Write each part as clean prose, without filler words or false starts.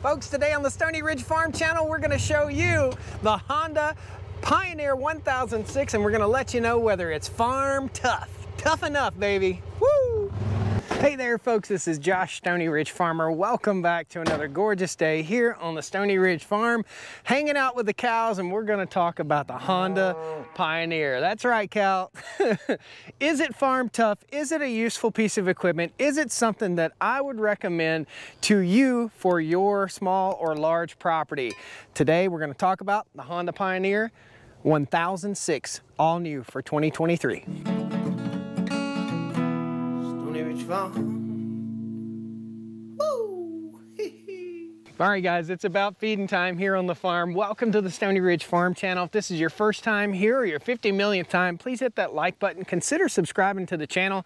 Folks, today on the Stoney Ridge Farm channel, we're going to show you the Honda Pioneer 1006, and we're going to let you know whether it's farm tough. Tough enough, baby. Woo! Hey there, folks. This is Josh, Stoney Ridge Farmer. Welcome back to another gorgeous day here on the Stoney Ridge Farm, hanging out with the cows, and we're going to talk about the Honda Pioneer. That's right, Cal. Is it farm tough? Is it a useful piece of equipment? Is it something that I would recommend to you for your small or large property? Today, we're going to talk about the Honda Pioneer 1006, all new for 2023. All right, guys, it's about feeding time here on the farm. Welcome to the Stoney Ridge Farm channel. If this is your first time here or your 50 millionth time, please hit that like button. Consider subscribing to the channel.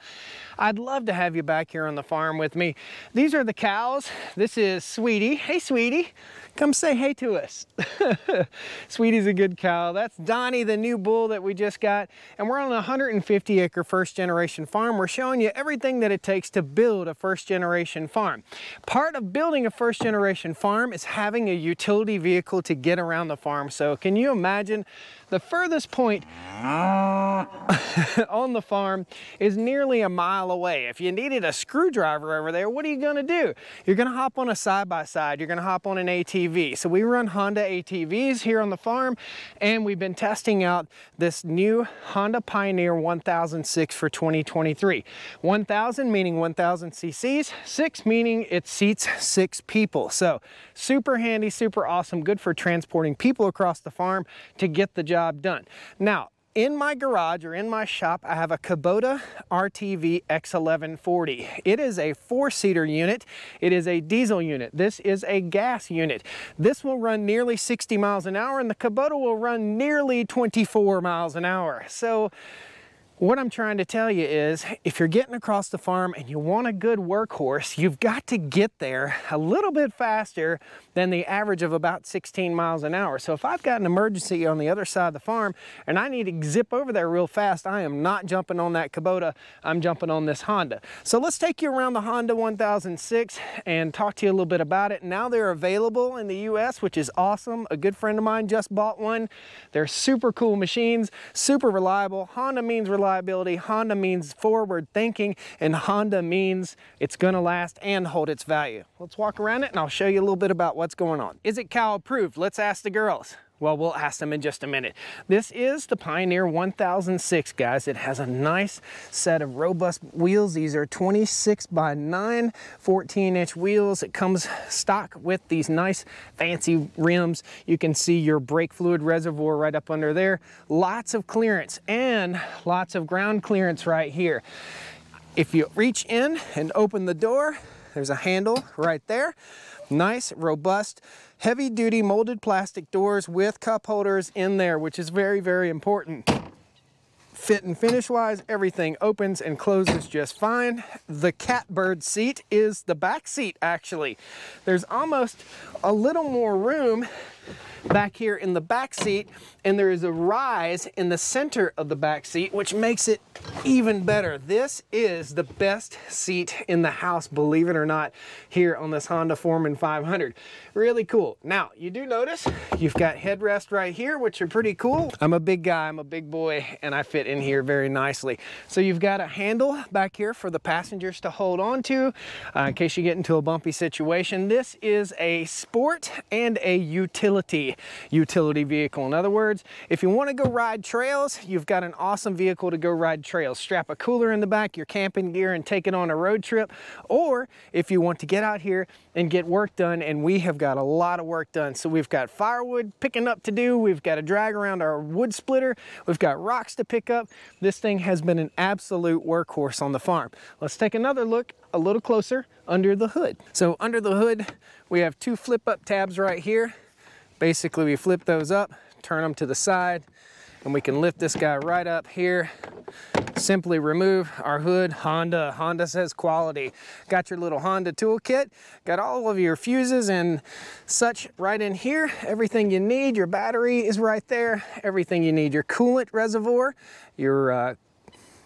I'd love to have you back here on the farm with me. These are the cows. This is Sweetie. Hey, Sweetie. Come say hey to us. Sweetie's a good cow. That's Donnie, the new bull that we just got. And we're on a 150-acre first-generation farm. We're showing you everything that it takes to build a first-generation farm. Part of building a first-generation farm is having a utility vehicle to get around the farm. So can you imagine the furthest point on the farm is nearly a mile away. If you needed a screwdriver over there, what are you gonna do? You're gonna hop on a side-by-side, you're gonna hop on an ATV. So we run Honda ATVs here on the farm, and we've been testing out this new Honda Pioneer 1006 for 2023. 1000 meaning 1000 cc's, 6 meaning it seats 6 people. So super handy, super awesome, good for transporting people across the farm to get the job done. Now, in my garage or in my shop, I have a Kubota RTV X1140. It is a 4-seater unit. It is a diesel unit. This is a gas unit. This will run nearly 60 miles an hour, and the Kubota will run nearly 24 miles an hour. So what I'm trying to tell you is, if you're getting across the farm and you want a good workhorse, you've got to get there a little bit faster than the average of about 16 miles an hour. So if I've got an emergency on the other side of the farm and I need to zip over there real fast, I am not jumping on that Kubota, I'm jumping on this Honda. So let's take you around the Honda 1006 and talk to you a little bit about it. Now they're available in the US, which is awesome. A good friend of mine just bought one. They're super cool machines, super reliable. Honda means reliability. Honda means forward thinking, and Honda means it's gonna last and hold its value. Let's walk around it and I'll show you a little bit about what's going on. Is it cow approved? Let's ask the girls. Well, we'll ask them in just a minute. This is the Pioneer 1006, guys. It has a nice set of robust wheels. These are 26 by 9, 14-inch wheels. It comes stock with these nice fancy rims. You can see your brake fluid reservoir right up under there. Lots of clearance and lots of ground clearance right here. If you reach in and open the door, there's a handle right there. Nice, robust, heavy-duty molded plastic doors with cup holders in there, which is very, very important. Fit and finish-wise, everything opens and closes just fine. The catbird seat is the back seat, actually. There's almost a little more room back here in the back seat, and there is a rise in the center of the back seat, which makes it even better. This is the best seat in the house, believe it or not, here on this Honda Foreman 500. Really cool. Now, you do notice you've got headrest right here, which are pretty cool. I'm a big guy, I'm a big boy, and I fit in here very nicely. So you've got a handle back here for the passengers to hold on to in case you get into a bumpy situation. This is a sport and a utility vehicle. In other words, if you want to go ride trails, you've got an awesome vehicle to go ride trails. Strap a cooler in the back, your camping gear, and take it on a road trip. Or if you want to get out here and get work done, and we have got a lot of work done. So we've got firewood picking up to do, we've got to drag around our wood splitter, we've got rocks to pick up. This thing has been an absolute workhorse on the farm. Let's take another look a little closer under the hood. So under the hood, we have 2 flip-up tabs right here. Basically, we flip those up, turn them to the side, and we can lift this guy right up here. Simply remove our hood. Honda says quality. Got your little Honda toolkit, got all of your fuses and such right in here. Everything you need, your battery is right there. Everything you need, your coolant reservoir, your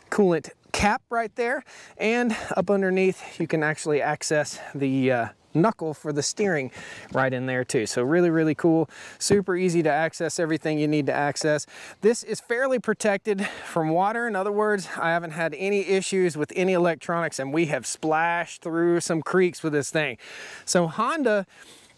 coolant cap right there, and up underneath you can actually access the knuckle for the steering right in there too. So really, really cool. Super easy to access everything you need to access. This is fairly protected from water. In other words, I haven't had any issues with any electronics, and we have splashed through some creeks with this thing. So Honda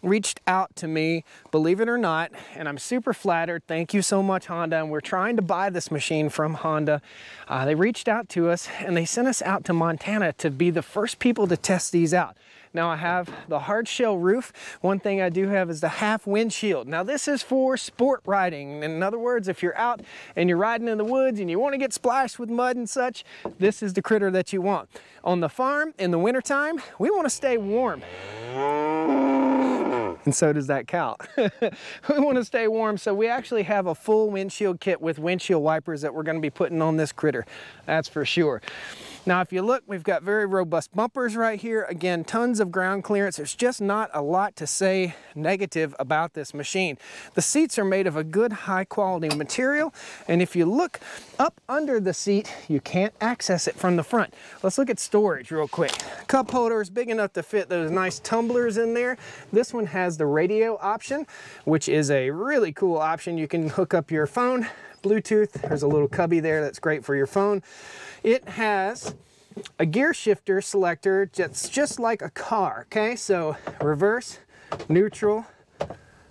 reached out to me, believe it or not, and I'm super flattered. Thank you so much, Honda. And we're trying to buy this machine from Honda. They reached out to us and they sent us out to Montana to be the first people to test these out. Now I have the hard shell roof. One thing I do have is the half windshield. Now this is for sport riding. In other words, if you're out and you're riding in the woods and you want to get splashed with mud and such, this is the critter that you want. On the farm in the wintertime, we want to stay warm. And so does that cow. We want to stay warm, so we actually have a full windshield kit with windshield wipers that we're going to be putting on this critter. That's for sure. Now, if you look, we've got very robust bumpers right here. Again, tons of ground clearance. There's just not a lot to say negative about this machine. The seats are made of a good, high quality material. And if you look up under the seat, you can't access it from the front. Let's look at storage real quick. Cup holders big enough to fit those nice tumblers in there. This one has the radio option, which is a really cool option. You can hook up your phone, Bluetooth. There's a little cubby there that's great for your phone. It has a gear shifter selector that's just like a car, okay? So reverse, neutral,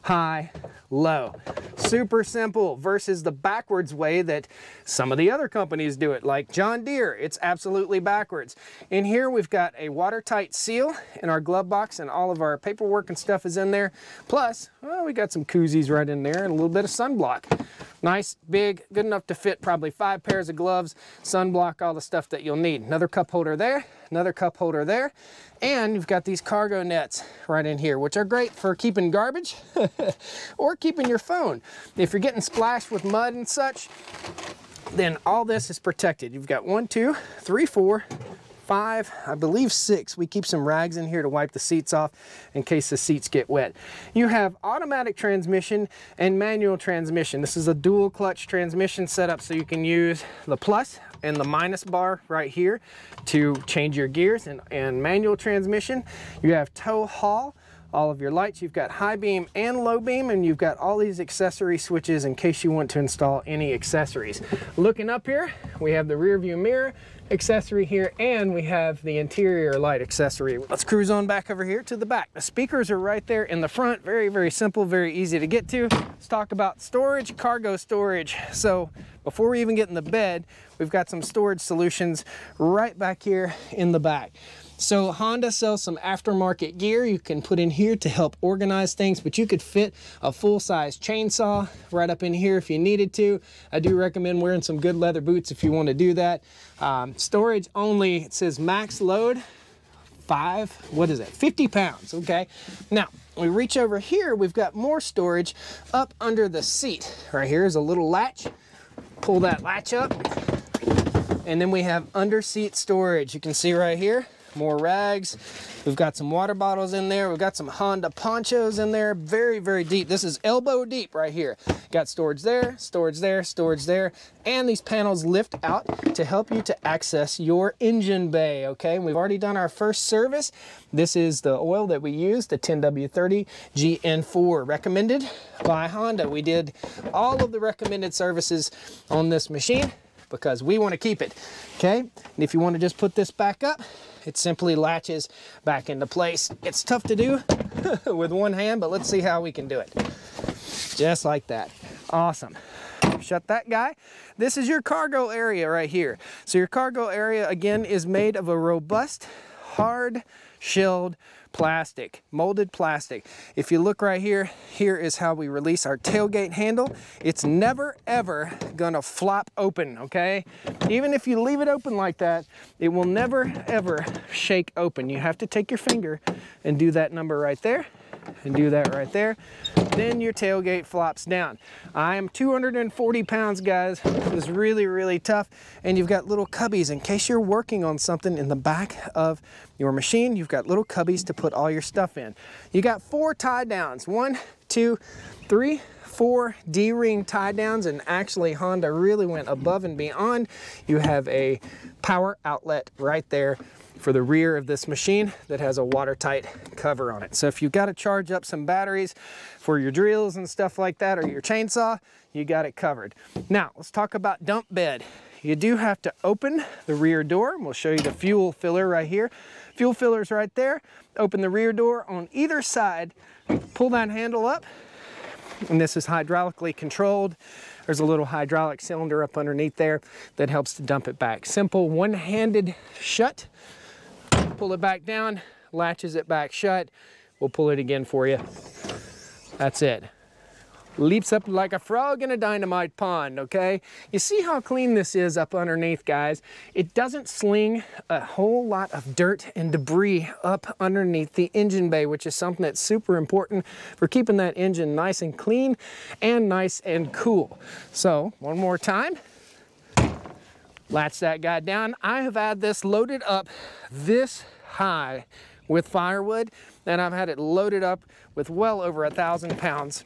high, low. Super simple versus the backwards way that some of the other companies do it, like John Deere. It's absolutely backwards. In here we've got a watertight seal in our glove box, and all of our paperwork and stuff is in there. Plus, well, we got some koozies right in there and a little bit of sunblock. Nice, big, good enough to fit probably 5 pairs of gloves, sunblock, all the stuff that you'll need. Another cup holder there, another cup holder there, and you've got these cargo nets right in here, which are great for keeping garbage or keeping your phone. If you're getting splashed with mud and such, then all this is protected. You've got 1, 2, 3, 4, 5, I believe 6. We keep some rags in here to wipe the seats off in case the seats get wet. You have automatic transmission and manual transmission. This is a dual clutch transmission setup, so you can use the plus and the minus bar right here to change your gears. And manual transmission, you have tow haul, all of your lights. You've got high beam and low beam, and you've got all these accessory switches in case you want to install any accessories. Looking up here, we have the rear view mirror accessory here, and we have the interior light accessory. Let's cruise on back over here to the back. The speakers are right there in the front. Very, very simple, very easy to get to. Let's talk about storage, cargo storage. So before we even get in the bed, we've got some storage solutions right back here in the back. So Honda sells some aftermarket gear you can put in here to help organize things, but you could fit a full-size chainsaw right up in here if you needed to. I do recommend wearing some good leather boots if you want to do that. Storage only, it says max load 50 pounds, okay? Now, we reach over here, we've got more storage up under the seat. Right here is a little latch. Pull that latch up, and then we have under seat storage. You can see right here, more rags. We've got some water bottles in there. We've got some Honda ponchos in there. Very, very deep. This is elbow deep right here. Got storage there, storage there, storage there. And these panels lift out to help you to access your engine bay, okay? We've already done our first service. This is the oil that we use, the 10W30 GN4, recommended by Honda. We did all of the recommended services on this machine because we want to keep it, okay? And if you want to just put this back up, it simply latches back into place. It's tough to do with one hand, but let's see how we can do it. Just like that. Awesome. Shut that guy. This is your cargo area right here. So your cargo area, again, is made of a robust, hard shelled plastic, molded plastic. If you look right here, here is how we release our tailgate handle. It's never ever gonna flop open, okay? Even if you leave it open like that, it will never ever shake open. You have to take your finger and do that number right there and do that right there. Then your tailgate flops down. I am 240 pounds, guys. It's really, really tough. And you've got little cubbies in case you're working on something in the back of your machine. You've got little cubbies to put all your stuff in. You got 4 tie downs. 1, 2, 3, 4 D-ring tie downs, and actually Honda really went above and beyond. You have a power outlet right there for the rear of this machine that has a watertight cover on it. So if you've got to charge up some batteries for your drills and stuff like that, or your chainsaw, you got it covered. Now, let's talk about dump bed. You do have to open the rear door, and we'll show you the fuel filler right here. Fuel filler's right there. Open the rear door on either side, pull that handle up, and this is hydraulically controlled. There's a little hydraulic cylinder up underneath there that helps to dump it back. Simple one-handed shut. Pull it back down, latches it back shut. We'll pull it again for you. That's it. Leaps up like a frog in a dynamite pond, okay? You see how clean this is up underneath, guys? It doesn't sling a whole lot of dirt and debris up underneath the engine bay, which is something that's super important for keeping that engine nice and clean and nice and cool. So, one more time. Latch that guy down. I have had this loaded up this high with firewood, and I've had it loaded up with well over 1,000 pounds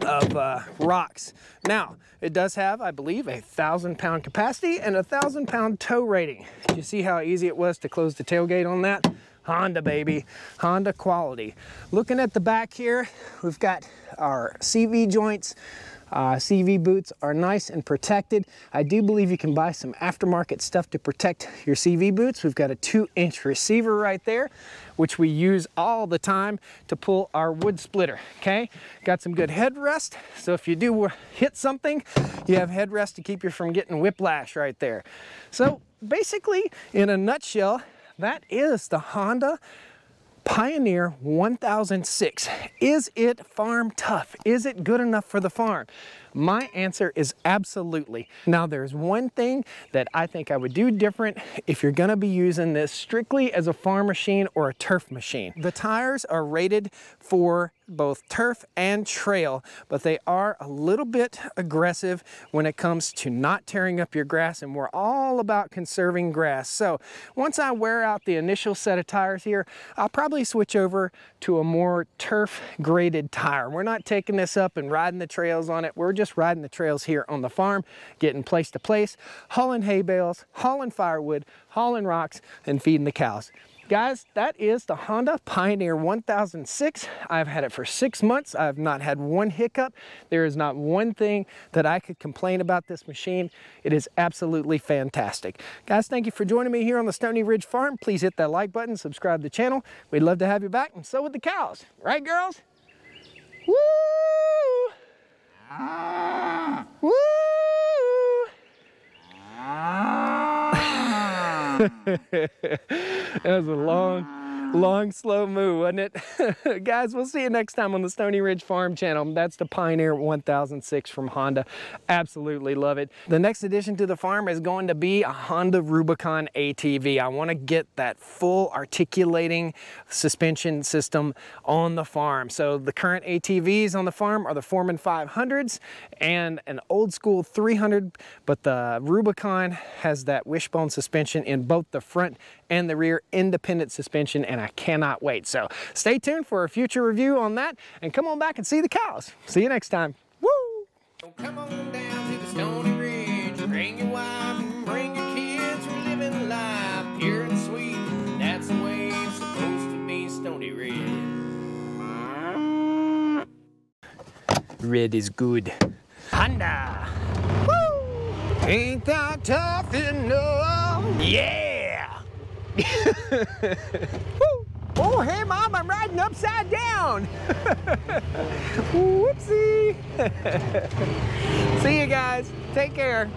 of rocks. Now, it does have, I believe, a 1,000-pound capacity and a 1,000-pound tow rating. You see how easy it was to close the tailgate on that? Honda, baby. Honda quality. Looking at the back here, we've got our CV joints. CV boots are nice and protected. I do believe you can buy some aftermarket stuff to protect your CV boots. We've got a 2-inch receiver right there, which we use all the time to pull our wood splitter, okay? Got some good headrest, so if you do hit something, you have headrest to keep you from getting whiplash right there. So basically, in a nutshell, that is the Honda Pioneer 1006. Is it farm tough? Is it good enough for the farm? My answer is absolutely. Now, there's one thing that I think I would do different if you're gonna be using this strictly as a farm machine or a turf machine. The tires are rated for both turf and trail, but they are a little bit aggressive when it comes to not tearing up your grass, and we're all about conserving grass. So once I wear out the initial set of tires here, I'll probably switch over to a more turf graded tire. We're not taking this up and riding the trails on it. We're just riding the trails here on the farm, getting place to place, hauling hay bales, hauling firewood, hauling rocks, and feeding the cows. Guys, that is the Honda Pioneer 1006. I've had it for 6 months. I've not had one hiccup. There is not one thing that I could complain about this machine. It is absolutely fantastic. Guys, thank you for joining me here on the Stoney Ridge Farm. Please hit that like button, subscribe to the channel. We'd love to have you back, and so would the cows. Right, girls? Woo! Woo! That was a long, slow move, wasn't it? Guys, we'll see you next time on the Stoney Ridge Farm channel. That's the Pioneer 1006 from Honda. Absolutely love it. The next addition to the farm is going to be a Honda Rubicon ATV. I want to get that full articulating suspension system on the farm. So the current ATVs on the farm are the Foreman 500s and an old school 300, but the Rubicon has that wishbone suspension in both the front and the rear, independent suspension, and I cannot wait. So stay tuned for a future review on that, and come on back and see the cows. See you next time. Woo! So come on down to the Stoney Ridge, bring your wife and bring your kids. We're living life pure and sweet. That's the way it's supposed to be, Stoney Ridge. Red is good. Honda! Woo! Ain't that tough enough? Yeah! Woo! Oh, hey Mom, I'm riding upside down. Whoopsie. See you guys. Take care.